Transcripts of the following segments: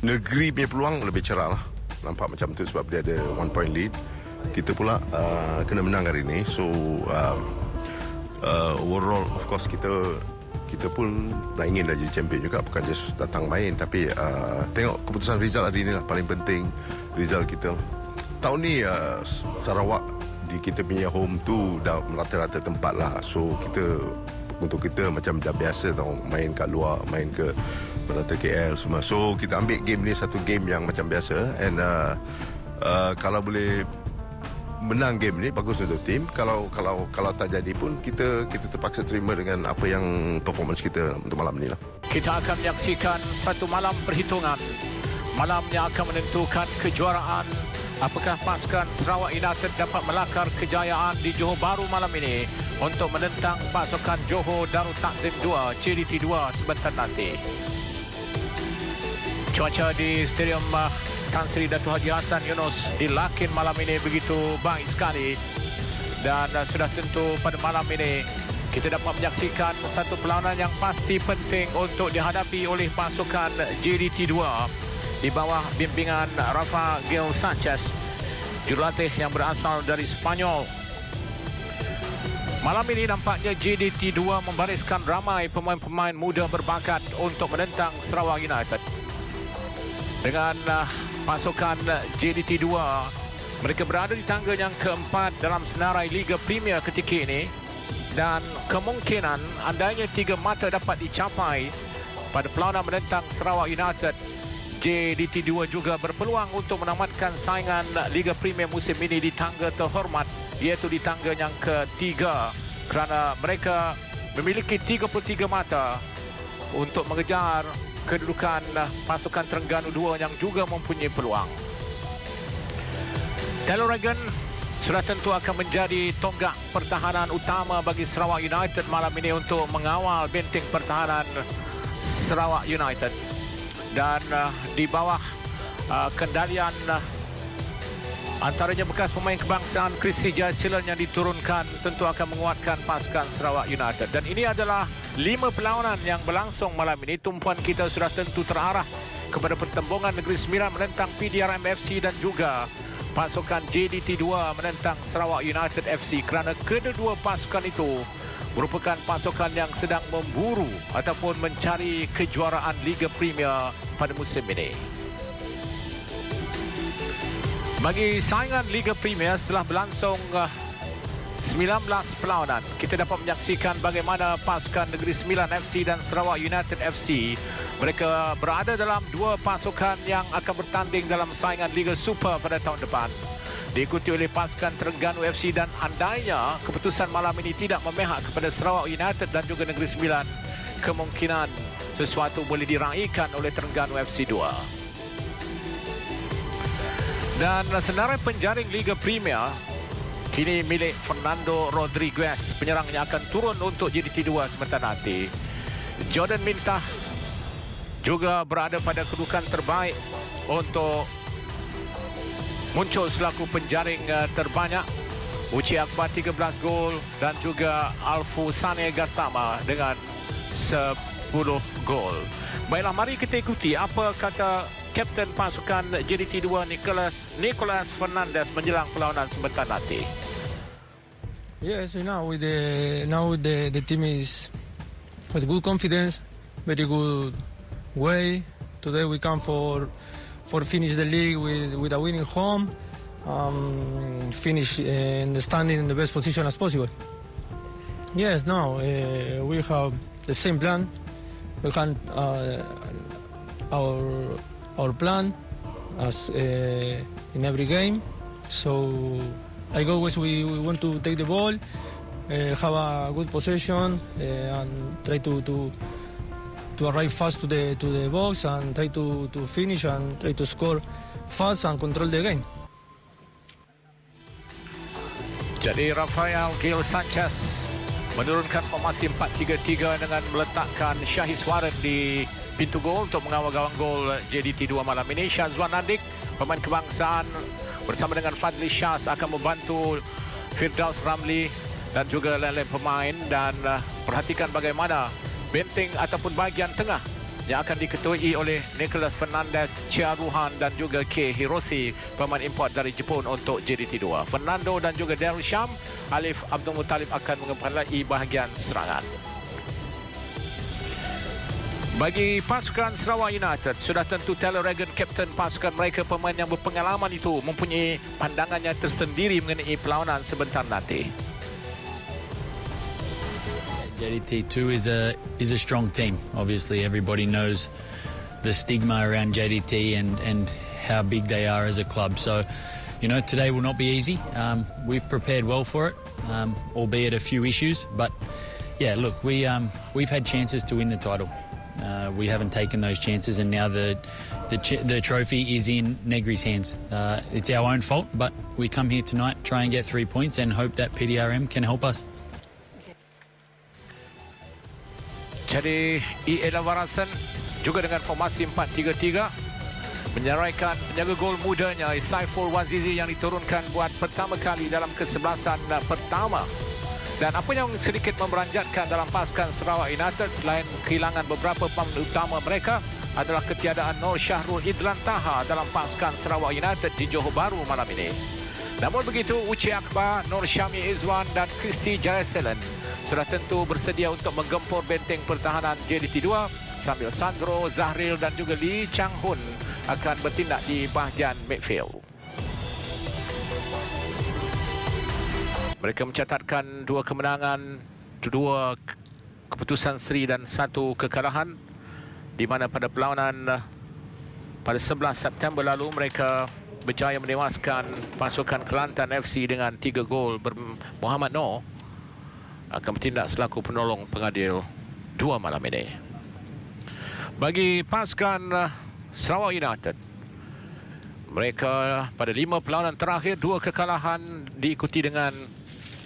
Negeri punya peluang lebih cerah lah. Nampak macam tu sebab dia ada 1 point lead. Kita pula kena menang hari ni. So overall of course kita pun dah ingin dah jadi champion juga, bukan just datang main, tapi tengok keputusan result hari ni lah paling penting. Result kita tahun ni Sarawak di kita punya home tu dah merata-rata tempat lah. So untuk kita macam dah biasa tau main kat luar, main ke merata KL semua. So kita ambil game ni satu game yang macam biasa, and kalau boleh menang game ni bagus untuk tim. Kalau tak jadi pun kita terpaksa terima dengan apa yang performance kita untuk malam ni lah. Kita akan menyaksikan satu malam perhitungan. Malam yang akan menentukan kejuaraan. Apakah pasukan Sarawak United dapat melakar kejayaan di Johor Bahru malam ini untuk menentang pasukan Johor Darul Takzim 2, JDT 2 sebentar nanti. Cuaca di Stadium Tan Sri Dato' Haji Hassan Yunus di Lakin malam ini begitu baik sekali. Dan sudah tentu pada malam ini kita dapat menyaksikan satu perlawanan yang pasti penting untuk dihadapi oleh pasukan JDT 2 di bawah bimbingan Rafael Sanchez, jurulatih yang berasal dari Spanyol. Malam ini nampaknya JDT 2 membariskan ramai pemain-pemain muda berbakat untuk menentang Sarawak United. Dengan pasukan JDT 2, mereka berada di tangga yang keempat dalam senarai Liga Premier ketika ini, dan kemungkinan andainya 3 mata dapat dicapai pada perlawanan menentang Sarawak United, JDT 2 juga berpeluang untuk menamatkan saingan Liga Premier musim ini di tangga terhormat, iaitu di tangga yang ketiga, kerana mereka memiliki 33 mata untuk mengejar kedudukan pasukan Terengganu 2 yang juga mempunyai peluang. Taylor Regan sudah tentu akan menjadi tonggak pertahanan utama bagi Sarawak United malam ini untuk mengawal benteng pertahanan Sarawak United. Dan di bawah kendalian antaranya bekas pemain kebangsaan Christy Jasilan yang diturunkan, tentu akan menguatkan pasukan Sarawak United. Dan ini adalah 5 perlawanan yang berlangsung malam ini. Tumpuan kita sudah tentu terarah kepada pertembungan Negeri Sembilan menentang PDRM FC dan juga pasukan JDT 2 menentang Sarawak United FC, kerana kedua pasukan itu merupakan pasukan yang sedang memburu ataupun mencari kejuaraan Liga Premier pada musim ini. Bagi saingan Liga Premier setelah berlangsung 19 perlawanan, kita dapat menyaksikan bagaimana pasukan Negeri Sembilan FC dan Sarawak United FC, mereka berada dalam 2 pasukan yang akan bertanding dalam saingan Liga Super pada tahun depan, diikuti oleh pasukan Terengganu FC. Dan andainya keputusan malam ini tidak memihak kepada Sarawak United dan juga Negeri Sembilan, kemungkinan sesuatu boleh diraihkan oleh Terengganu FC 2. Dan senarai penjaring Liga Premier kini milik Fernando Rodriguez, penyerang yang akan turun untuk JDT 2 sebentar nanti. Jordan Mintah juga berada pada kedudukan terbaik untuk muncul selaku penjaring terbanyak. Uci Akbar 13 gol dan juga Alfu Sane Gassama dengan 10 gol. Baiklah, mari kita ikuti apa kata Kapten pasukan JDT 2 Nicholas Fernandez menjelang perlawanan sebentar nanti. Yes, now the team is with good confidence, very good way. Today we come for finish the league with a winning home, finish in the standing in the best position as possible. Yes, now we have the same plan. We can our plan as in every game. So like always, we want to take the ball, have a good possession, and try to arrive fast to the box and try to finish and try to score fast and control the game. Jadi Rafael Gil Sanchez menurunkan formasi 4-3-3 dengan meletakkan Syahis Warren di pintu gol untuk mengawal gawang gol JDT 2 malam ini. Syazwan Nadik, pemain kebangsaan, bersama dengan Fadli Syaz akan membantu Firdaus Ramli dan juga lain-lain pemain. Dan perhatikan bagaimana benteng ataupun bahagian tengah yang akan diketuai oleh Nicholas Fernandez, Chia Ruhan dan juga Kei Hiroshi, pemain import dari Jepun untuk JDT2. Fernando dan juga Daryl Sham, Alif Abdul Muttalib akan mengepalai bahagian serangan. Bagi pasukan Sarawak United, sudah tentu Taylor Regan, kapten pasukan mereka, pemain yang berpengalaman itu, mempunyai pandangannya tersendiri mengenai perlawanan sebentar nanti. JDT2 is a strong team. Obviously, everybody knows the stigma around JDT and how big they are as a club. So, you know, today will not be easy. We've prepared well for it, albeit a few issues. But yeah, look, we've had chances to win the title. We haven't taken those chances, and now the trophy is in Negri's hands. It's our own fault, but we come here tonight, try and get 3 points, and hope that PDRM can help us. Jadi E.A. Lavarasan juga dengan formasi 4-3-3 menyeraikan penjaga gol mudanya Saiful Wazizi yang diturunkan buat pertama kali dalam kesebelasan pertama. Dan apa yang sedikit memberanjatkan dalam pasukan Sarawak United selain kehilangan beberapa pemain utama mereka adalah ketiadaan Nur Syahrul Idlan Taha dalam pasukan Sarawak United di Johor Bahru malam ini. Namun begitu, Uci Akbar, Nur Syami Izwan dan Kristi Jayaselen sudah tentu bersedia untuk menggempur benteng pertahanan JDT2 sambil Sandro, Zahril dan juga Lee Chang Hun akan bertindak di bahagian midfield. Mereka mencatatkan 2 kemenangan, 2 keputusan seri dan 1 kekalahan, di mana pada perlawanan pada 11 September lalu mereka berjaya menewaskan pasukan Kelantan FC dengan 3 gol. Muhammad Noor akan bertindak selaku penolong pengadil 2 malam ini. Bagi pasukan Sarawak United, mereka pada 5 perlawanan terakhir 2 kekalahan diikuti dengan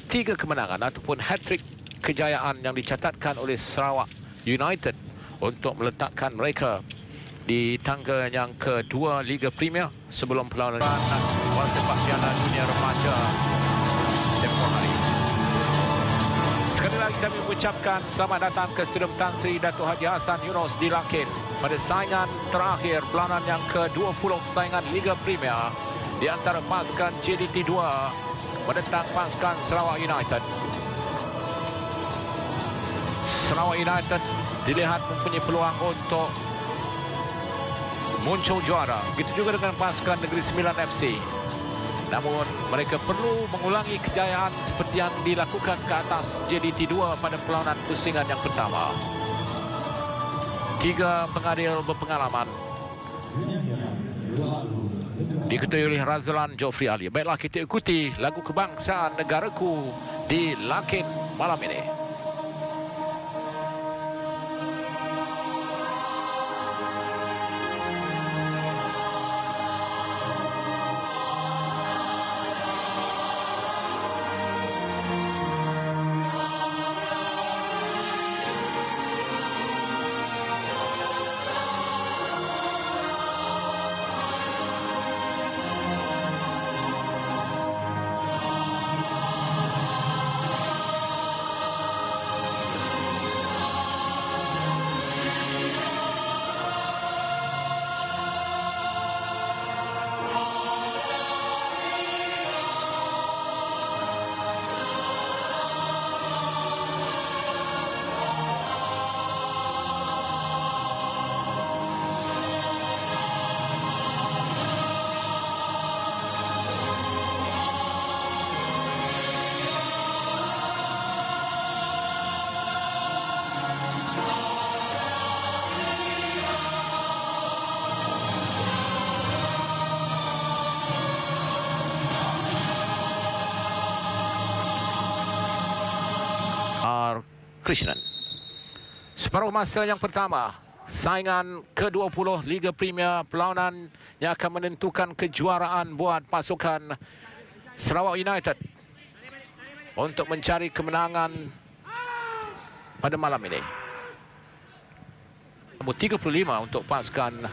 3 kemenangan ataupun hat-trick kejayaan yang dicatatkan oleh Sarawak United untuk meletakkan mereka di tangga yang kedua Liga Premier sebelum perlawanan World Sepak Piala Dunia Remaja tempoh hari. Sekali lagi kami mengucapkan selamat datang ke Stadium Tan Sri Dato' Haji Hassan Yunos di Lakin pada saingan terakhir perlawanan yang ke-20 saingan Liga Premier di antara pasukan JDT2 menentang pasukan Sarawak United. Sarawak United dilihat mempunyai peluang untuk muncul juara. Begitu juga dengan pasukan Negeri Sembilan FC. Namun mereka perlu mengulangi kejayaan seperti yang dilakukan ke atas JDT2 pada perlawanan pusingan yang pertama. 3 pengadil berpengalaman diketuai oleh Razlan Jofri Ali. Baiklah, kita ikuti lagu kebangsaan negaraku di Lakin malam ini. Krishnan. Separuh masa yang pertama, saingan ke-20 Liga Premier, perlawanan yang akan menentukan kejuaraan buat pasukan Sarawak United untuk mencari kemenangan pada malam ini. Nombor 35 untuk pasukan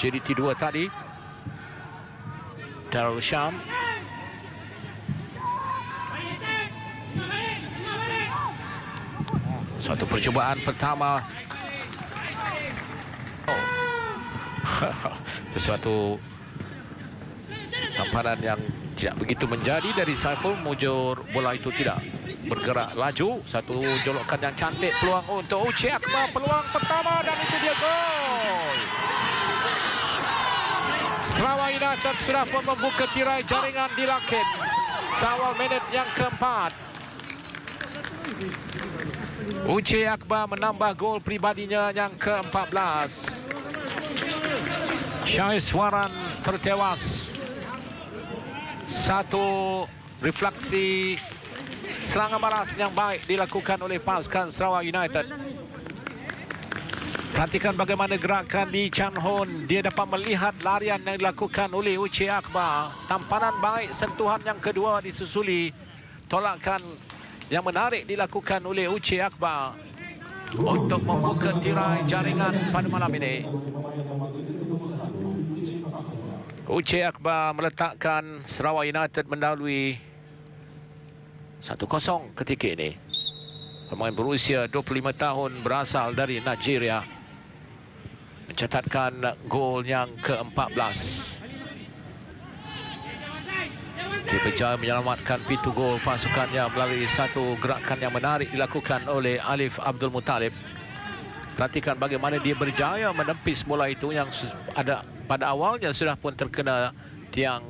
JDT2 tadi, Darul Sham. Suatu percubaan pertama Sesuatu tamparan yang tidak begitu menjadi dari Saiful. Mujur bola itu tidak bergerak laju. Satu jolokan yang cantik, peluang untuk Uche Akbar, peluang pertama, dan itu dia gol. Sarawak United sudah pun membuka tirai jaringan di Lakin seawal minit yang keempat. Uche Akbar menambah gol pribadinya yang ke-14. Syaiswaran tertewas. Satu refleksi serangan balas yang baik dilakukan oleh pasukan Sarawak United. Perhatikan bagaimana gerakan Lee Chan Hon. Dia dapat melihat larian yang dilakukan oleh Uche Akbar. Tampanan baik, sentuhan yang kedua disusuli tolakan yang menarik dilakukan oleh Uche Akbar untuk membuka tirai jaringan pada malam ini. Uche Akbar meletakkan Sarawak United mendahului 1-0 ketika ini. Pemain berusia 25 tahun berasal dari Nigeria mencatatkan gol yang ke-14. Dia berjaya menyelamatkan pintu gol pasukannya melalui satu gerakan yang menarik dilakukan oleh Alif Abdul Muttalib. Perhatikan bagaimana dia berjaya menepis bola itu yang ada pada awalnya sudah pun terkena tiang.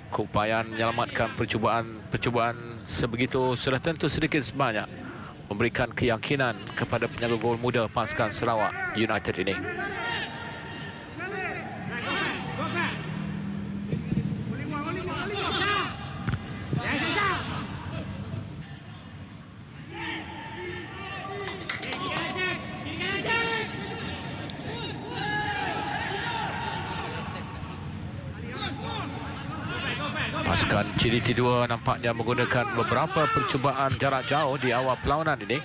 Keupayaan menyelamatkan percubaan sebegitu sudah tentu sedikit sebanyak memberikan keyakinan kepada penjaga gol muda pasukan Sarawak United ini. Pasukan JDT 2 nampaknya menggunakan beberapa percubaan jarak jauh di awal perlawanan ini.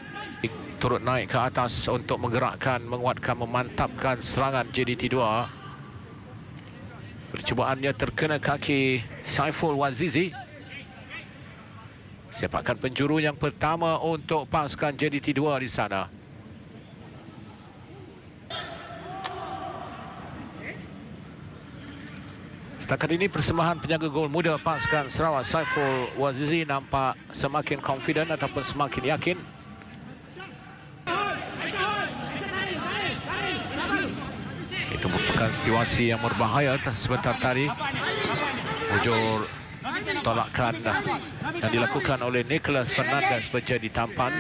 Turut naik ke atas untuk menggerakkan, menguatkan, memantapkan serangan JDT 2. Percubaannya terkena kaki Saiful Wazizi. Sepakan penjuru yang pertama untuk pasukan JDT 2 di sana. Setakat ini persembahan penjaga gol muda pasukan Sarawak Saiful Wazizi nampak semakin confident ataupun semakin yakin. Itu merupakan situasi yang berbahaya sebentar tadi. Mujur tolakan yang dilakukan oleh Nicholas Fernandez menjadi tampan.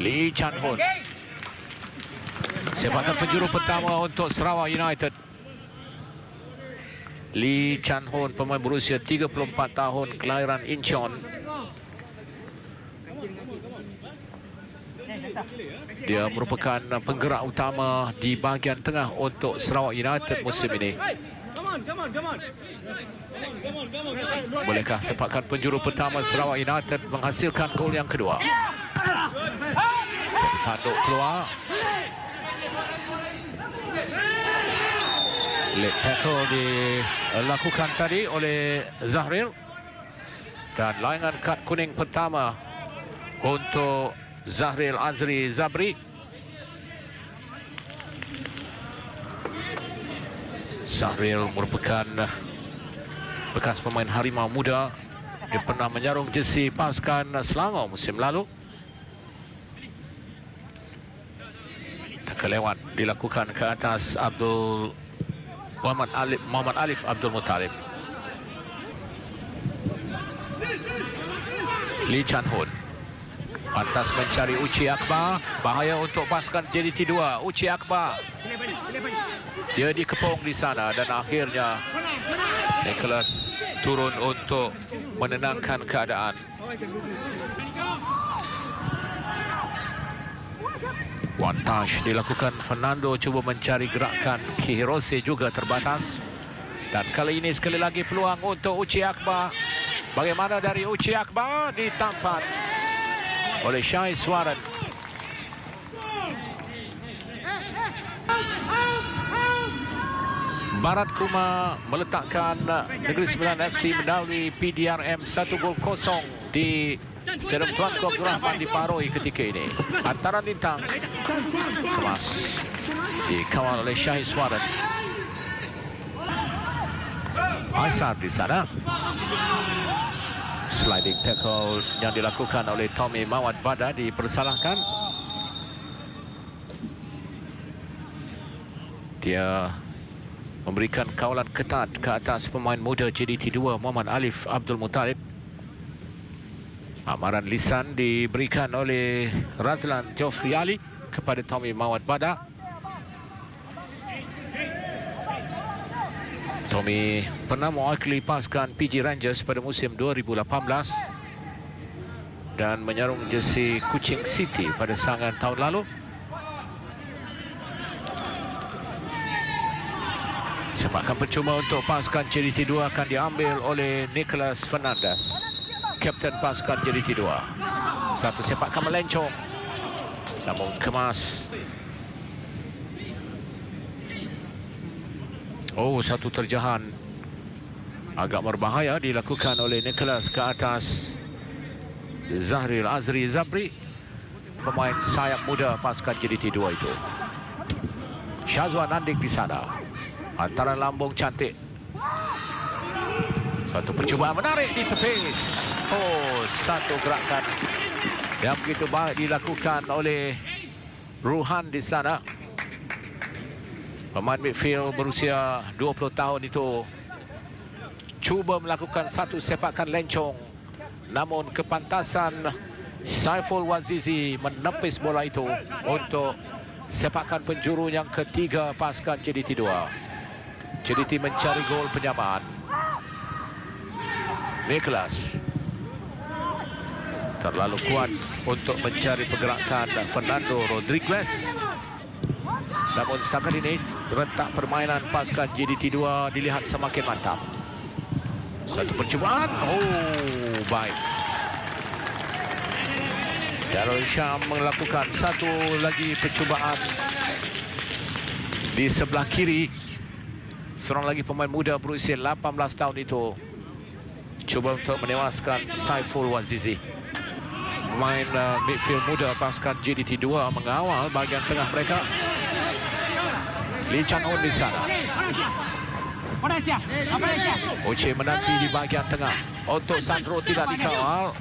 Lee Chan Hon. Sepakan penjuru pertama untuk Sarawak United. Lee Chan Hon, pemain berusia 34 tahun, kelahiran Incheon. Dia merupakan penggerak utama di bahagian tengah untuk Sarawak United musim ini. Bolehkah sepakan penjuru pertama Sarawak United menghasilkan gol yang kedua? Tanduk keluar. Late tackle dilakukan tadi oleh Zahril. Dan layangan kad kuning pertama untuk Zahril Azri Zabri. Zahril merupakan bekas pemain Harimau Muda. Dia pernah menyarung jersey pasukan Selangor musim lalu. Kelewat dilakukan ke atas Muhammad Alif Abdul Muttalib. Lee Chan Hon pantas mencari Uche Akbar. Bahaya untuk pasukan JDT 2. Uche Akbar, dia dikepung di sana dan akhirnya Nicholas turun untuk menenangkan keadaan. One touch dilakukan. Fernando cuba mencari gerakan. Kihirose juga terbatas. Dan kali ini sekali lagi peluang untuk Uche Akbar. Bagaimana dari Uche Akbar? Ditampan oleh Syaiswaran. Barat Kuma meletakkan Negeri Sembilan FC mendahului PDRM 1-0 di Secara Tuanku Abdul Rahman diparoi ketika ini. Hantaran lintang kemas dikawal oleh Syahid Swaran. Aisar di sana. Sliding tackle yang dilakukan oleh Tommy Mawad Bada dipersalahkan. Dia memberikan kawalan ketat ke atas pemain muda JDT 2 Muhammad Alif Abdul Muttalib. Amaran lisan diberikan oleh Razlan Jofri Ali kepada Tommy Mawad Bada. Tommy pernah mewakili pasukan PG Rangers pada musim 2018 dan menyarung jersey Kuching City pada sangan tahun lalu. Sepakan percuma untuk pasukan JDT 2 akan diambil oleh Nicholas Fernandez, kapten pasukan JDT 2. Satu sepakan melencong, namun kemas. Oh, satu terjahan agak berbahaya dilakukan oleh Nicholas ke atas Zahril Azri Zabri, pemain sayap muda pasukan JDT 2 itu. Syazwan Andik di sana. Hantaran lambung cantik. Satu percubaan menarik di tepis. Oh, satu gerakan yang begitu baik dilakukan oleh Ruhan di sana. Pemain midfield berusia 20 tahun itu cuba melakukan satu sepakan lencong, namun kepantasan Saiful Wazizi menepis bola itu untuk sepakan penjuru yang ketiga pasukan JDT 2. JDT mencari gol penyamaan. Nicholas terlalu kuat untuk mencari pergerakan Fernando Rodriguez. Namun setakat ini rentak permainan pasukan JDT 2 dilihat semakin mantap. Satu percubaan. Oh, baik. Darul Syam melakukan satu lagi percubaan di sebelah kiri. Seorang lagi pemain muda berusia 18 tahun itu cuba untuk menewaskan Saiful Wazizi. Pemain midfield muda pasukan JDT 2 mengawal bahagian tengah mereka. Lee Chan Hon di sana. Uche menanti di bahagian tengah. Untuk Sandro tidak dikawal.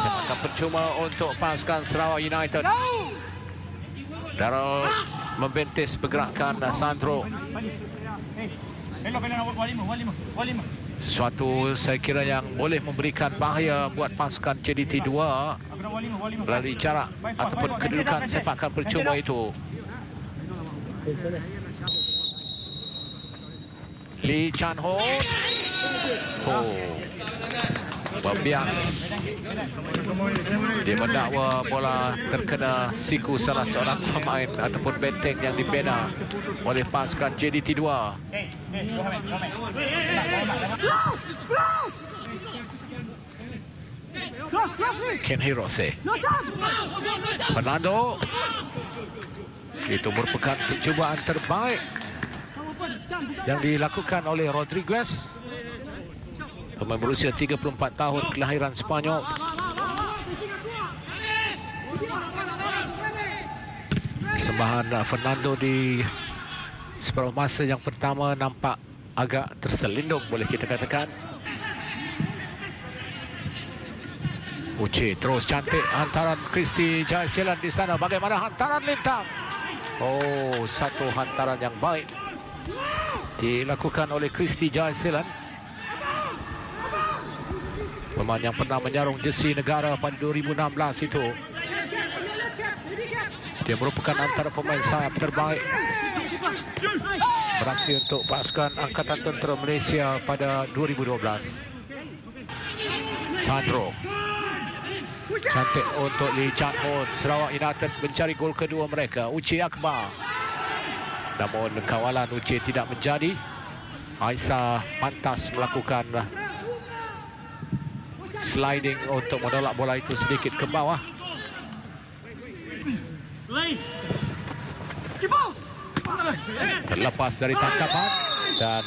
Sepakan percuma untuk pasukan Sarawak United. Darul membentis pergerakan Sandro. Sesuatu saya kira yang boleh memberikan bahaya buat pasukan JDT 2 melalui jarak ataupun kedudukan sepakan percuma itu. Lee Chan Ho. Oh, membias. Dia mendakwa bola terkena siku salah seorang pemain ataupun benteng yang dibina oleh pasukan JDT 2. Ken Hirose. Fernando. Itu merupakan percubaan terbaik yang dilakukan oleh Rodriguez, pemain berusia 34 tahun kelahiran Spanyol. Persembahan Fernando di separuh masa yang pertama nampak agak terselindung, boleh kita katakan. Uche terus cantik hantaran Kristi Jayasilan di sana. Bagaimana hantaran lintang? Oh, satu hantaran yang baik dilakukan oleh Kristi Jayasilan, pemain yang pernah menyarung jersey negara pada 2016 itu. Dia merupakan antara pemain sayap terbaik beraksi untuk pasukan Angkatan Tentera Malaysia pada 2012. Sandro cantik untuk Lee Chan Hon. Sarawak United mencari gol kedua mereka. Uche Akbar, namun kawalan Uche tidak menjadi. Aisyah pantas melakukan sliding untuk menolak bola itu sedikit ke bawah. Terlepas dari tangkapan dan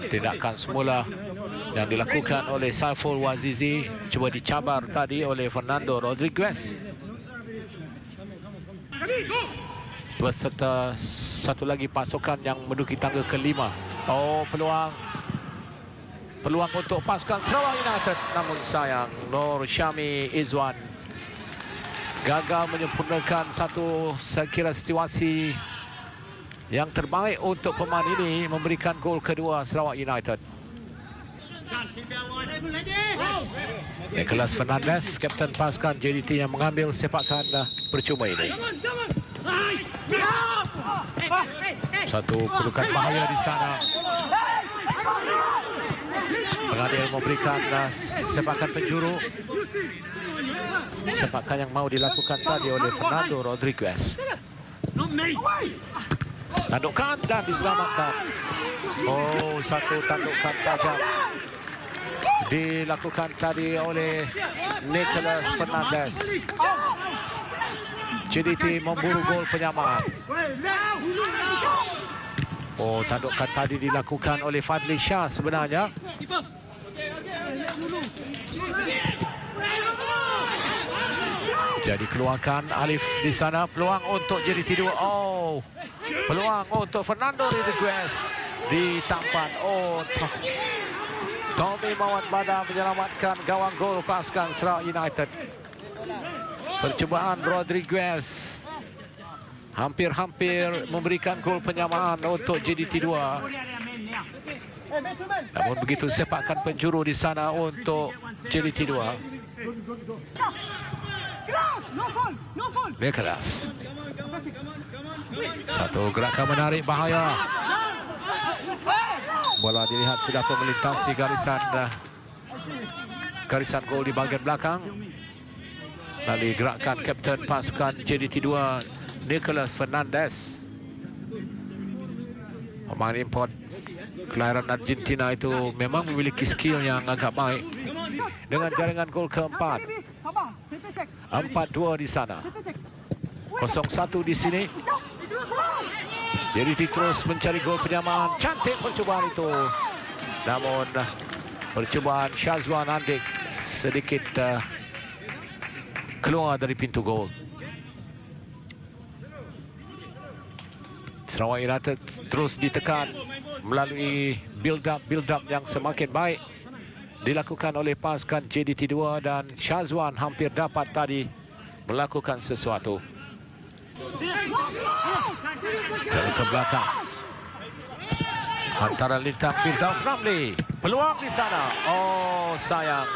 tindakan semula yang dilakukan oleh Saiful Wazizi cuba dicabar tadi oleh Fernando Rodriguez. Berserta satu lagi pasukan yang menduduki tangga kelima. Oh, peluang untuk pasukan Sarawak United, namun sayang Nur Syami Izwan gagal menyempurnakan satu, saya kira, situasi yang terbaik untuk pemain ini memberikan gol kedua Sarawak United. Nicholas Fernandez, kapten pasukan JDT, yang mengambil sepakan percuma ini. Satu kedudukan bahaya di sana. Pengadil memberikan sepakan penjuru. Sepakan yang mau dilakukan tadi oleh Fernando Rodriguez. Tandukan dan diselamatkan. Oh, satu tandukan tajam dilakukan tadi oleh Nicholas Fernandez. JDT memburu gol penyamaan. Oh, tandukan tadi dilakukan oleh Fadli Shah sebenarnya. Jadi keluarkan Alif di sana. Peluang untuk JDT 2. Oh, peluang untuk Fernando Rodriguez ditampan. Oh, Tommy Mawad Badar menyelamatkan gawang gol pasukan Sarawak United. Percubaan Rodriguez hampir-hampir memberikan gol penyamaan untuk JDT 2. Namun begitu sepakan penjuru di sana untuk JDT 2. Nicholas. Satu gerakan menarik bahaya. Bola dilihat sudah melintasi garisan gol di bahagian belakang. Lalu gerakan kapten pasukan JDT 2 Nicholas Fernandez, pemain import kelahiran Argentina itu, memang memiliki skill yang agak baik. Dengan jaringan gol keempat, 4-2 di sana, 0-1 di sini. JDT terus mencari gol penyamaan. Cantik percubaan itu, namun percubaan Syazwan Andik sedikit keluar dari pintu gol. Sarawak United terus ditekan melalui build-up yang semakin baik dilakukan oleh pasukan JDT 2, dan Syazwan hampir dapat tadi melakukan sesuatu. Dari ke belakang antara lintang Firdaus Ramli. Peluang di sana. Oh, sayang.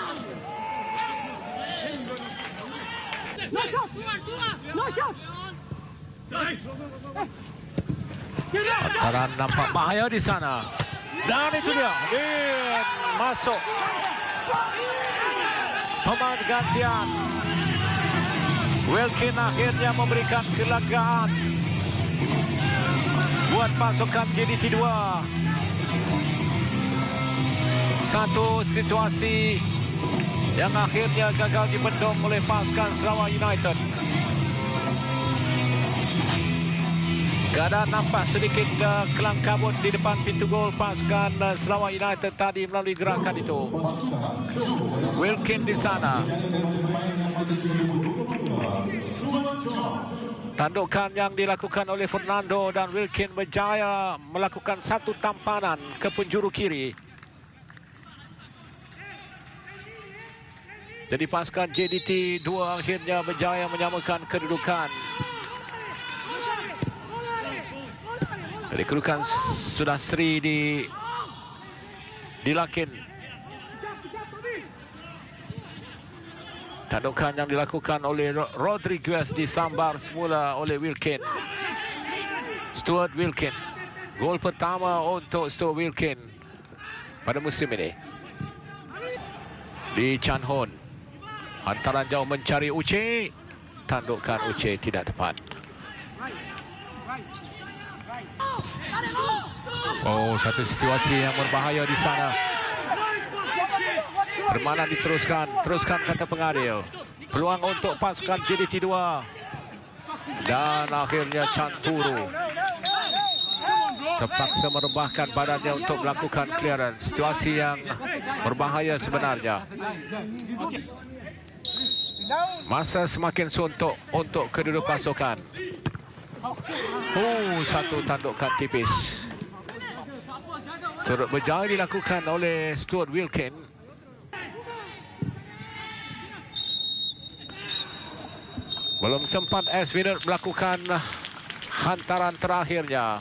Antara nampak bahaya di sana. Dan itu dia. Din masuk. Pemain gantian. Wilkin akhirnya memberikan kelegaan buat pasukan JDT 2. Satu situasi yang akhirnya gagal dibendung oleh pasukan Sarawak United. Keadaan nampak sedikit kelam kabut di depan pintu gol pasukan Sarawak United tadi melalui gerakan itu. Wilkin di sana. Tandukan yang dilakukan oleh Fernando, dan Wilkin berjaya melakukan satu tampanan ke penjuru kiri. Jadi pasukan JDT 2 akhirnya berjaya menyamakan kedudukan. Jadi kedudukan sudah seri dilakin. Tandukan yang dilakukan oleh Rodriguez disambar semula oleh Wilkin. Stuart Wilkin. Gol pertama untuk Stuart Wilkin pada musim ini. Di Chan Hon. Hantaran jauh mencari Uche. Tandukan Uche tidak tepat. Oh, satu situasi yang berbahaya di sana. Permainan diteruskan. Teruskan kata pengadil. Peluang untuk pasukan JDT 2. Dan akhirnya Chanturu terpaksa merebahkan badannya untuk melakukan clearance. Situasi yang berbahaya sebenarnya. Masa semakin suntuk untuk kedua pasukan. Satu tandukan tipis turut berjaya dilakukan oleh Stuart Wilkin. Belum sempat Asvinert melakukan hantaran terakhirnya.